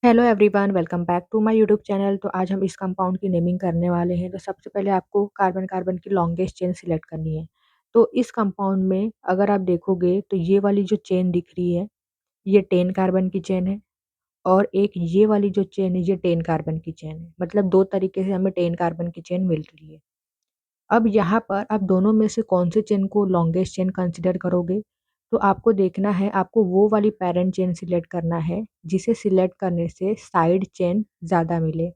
Hello everyone, welcome back to my YouTube channel. तो आज हम इस कंपाउंड की नेमिंग करने वाले हैं। तो सबसे पहले आपको कार्बन कार्बन की लॉन्गेस्ट चेन सिलेक्ट करनी है। तो इस कंपाउंड में अगर आप देखोगे तो ये वाली जो चेन दिख रही है, ये 10 कार्बन की चेन है और एक ये वाली जो चेन है, ये 10 कार्बन की चेन है। मतलब 2 तरीके से हमें 10 कार्बन की चेन मिल रही है। अब यहाँ पर आप दोनों में से कौन से चेन को लॉन्गेस्ट चेन कंसिडर करोगे? तो आपको देखना है, आपको वो वाली पैरेंट चेन सिलेक्ट करना है, जिसे सिलेक्ट करने से साइड चेन ज़्यादा मिले।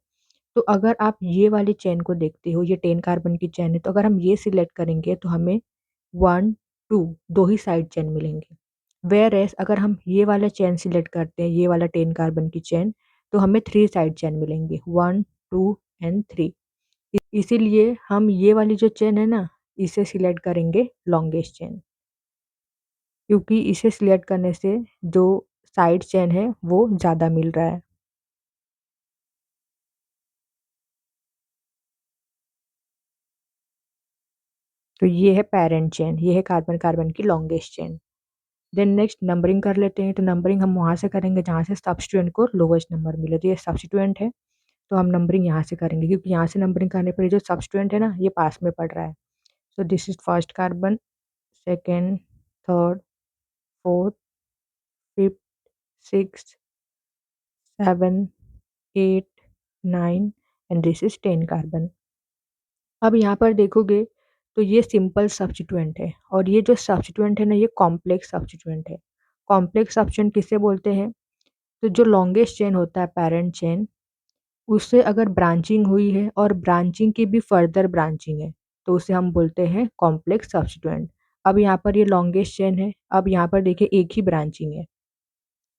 तो अगर आप ये वाली चेन को देखते हो, ये 10 कार्बन की चेन है, तो अगर हम ये सिलेक्ट करेंगे तो हमें 1, 2 2 ही साइड चेन मिलेंगे। व्हेयरएज़ अगर हम ये वाला चेन सिलेक्ट करते हैं, ये वाला 10 कार्बन की चेन, तो हमें 3 साइड चेन मिलेंगे, 1, 2 एंड 3। इसीलिए हम ये वाली जो चेन है ना, इसे सिलेक्ट करेंगे लॉन्गेस्ट चेन, क्योंकि इसे सिलेक्ट करने से जो साइड चेन है वो ज़्यादा मिल रहा है। तो ये है पेरेंट चेन, ये है कार्बन कार्बन की longest chain. Then next numbering कर लेते हैं। तो नंबरिंग हम वहाँ से करेंगे जहाँ से सब्स्टिट्यूएंट को लोवेस्ट नंबर मिले। तो ये सब्स्टिट्यूएंट है, तो हम नंबरिंग यहाँ से करेंगे, क्योंकि यहाँ से नंबरिंग करने पर ये जो सब्स्टिट्यूएंट है ना, ये पास में पड़ रहा है। So this is first carbon, second, third, fourth, fifth, sixth, 7, 8, 9 and this is 10 carbon. अब यहाँ पर देखोगे तो ये सिंपल सब्स्टिट्यूएंट है, और ये जो सब्स्टिट्यूएंट है ना, ये कॉम्प्लेक्स सब्स्टिट्यूएंट है। कॉम्प्लेक्स सब्स्टिट्यूएंट किसे बोलते हैं? तो जो लॉन्गेस्ट चेन होता है पैरेंट चेन, उससे अगर ब्रांचिंग हुई है और ब्रांचिंग की भी फर्दर ब्रांचिंग है, तो उसे हम बोलते हैं कॉम्प्लेक्स सब्स्टिट्यूएंट। अब यहाँ पर ये लॉन्गेस्ट चेन है, अब यहाँ पर देखिए एक ही ब्रांचिंग है,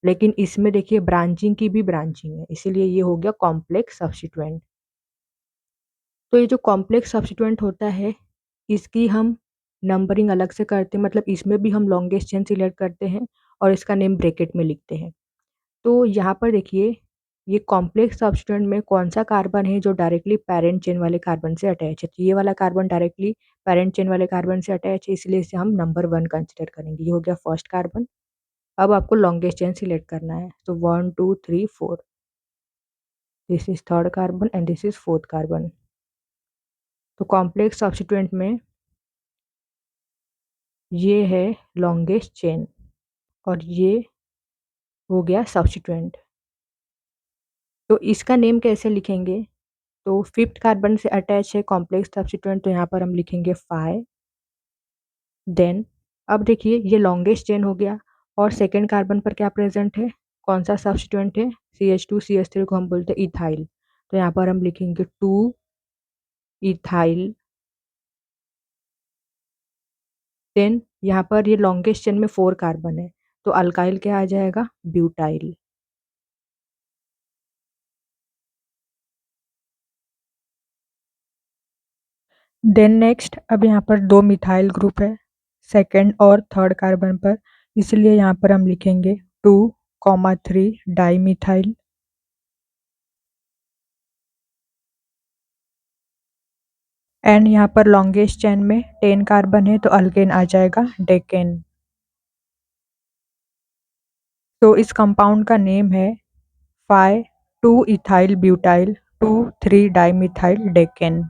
लेकिन इसमें देखिए ब्रांचिंग की भी ब्रांचिंग है, इसीलिए ये हो गया कॉम्प्लेक्स सब्स्टिट्यूएंट। तो ये जो कॉम्प्लेक्स सब्स्टिट्यूएंट होता है, इसकी हम नंबरिंग अलग से करते हैं, मतलब इसमें भी हम लॉन्गेस्ट चेन सिलेक्ट करते हैं और इसका नेम ब्रैकेट में लिखते हैं। तो यहाँ पर देखिए, ये कॉम्प्लेक्स सब्स्टिट्यूएंट में कौन-सा कार्बन है जो डायरेक्टली पैरेंट चेन वाले कार्बन से अटैच है? तो ये वाला कार्बन डायरेक्टली पैरेंट चेन वाले कार्बन से अटैच है, इसलिए इसे हम नंबर 1 कंसीडर करेंगे। ये हो गया फर्स्ट कार्बन। अब आपको लॉन्गेस्ट चेन सिलेक्ट करना है। तो 1, 2, 3, 4, this is third carbon and this is fourth carbon. तो कॉम्प्लेक्स सब्स्टिट्यूएंट में ये है लॉन्गेस्ट चेन और ये हो गया सब्स्टिट्यूएंट। तो इसका नेम कैसे लिखेंगे? तो फिफ्थ कार्बन से अटैच है कॉम्प्लेक्स सब्स्टिट्यूएंट, तो यहाँ पर हम लिखेंगे 5। देन अब देखिए, ये लॉन्गेस्ट चेन हो गया और सेकंड कार्बन पर क्या प्रेजेंट है? कौन सा सब्स्टिट्यूएंट है? CH2 CH3 को हम बोलते हैं इथाइल, तो यहाँ पर हम लिखेंगे 2 इथाइल। देन यहाँ पर ये लॉन्गेस्ट चेन में 4 कार्बन है, तो अल्काइल क्या आ जाएगा? ब्यूटाइल। देन नेक्स्ट, अब यहाँ पर 2 मिथाइल ग्रुप है सेकंड और थर्ड कार्बन पर, इसलिए यहाँ पर हम लिखेंगे 2, 3 डाईमिथाइल। एंड यहाँ पर लॉन्गेस्ट चेन में 10 कार्बन है, तो अल्केन आ जाएगा डेकेन। तो इस कंपाउंड का नेम है 5, 2 इथाइल ब्यूटाइल 2, 3 डाईमिथाइल डेकेन।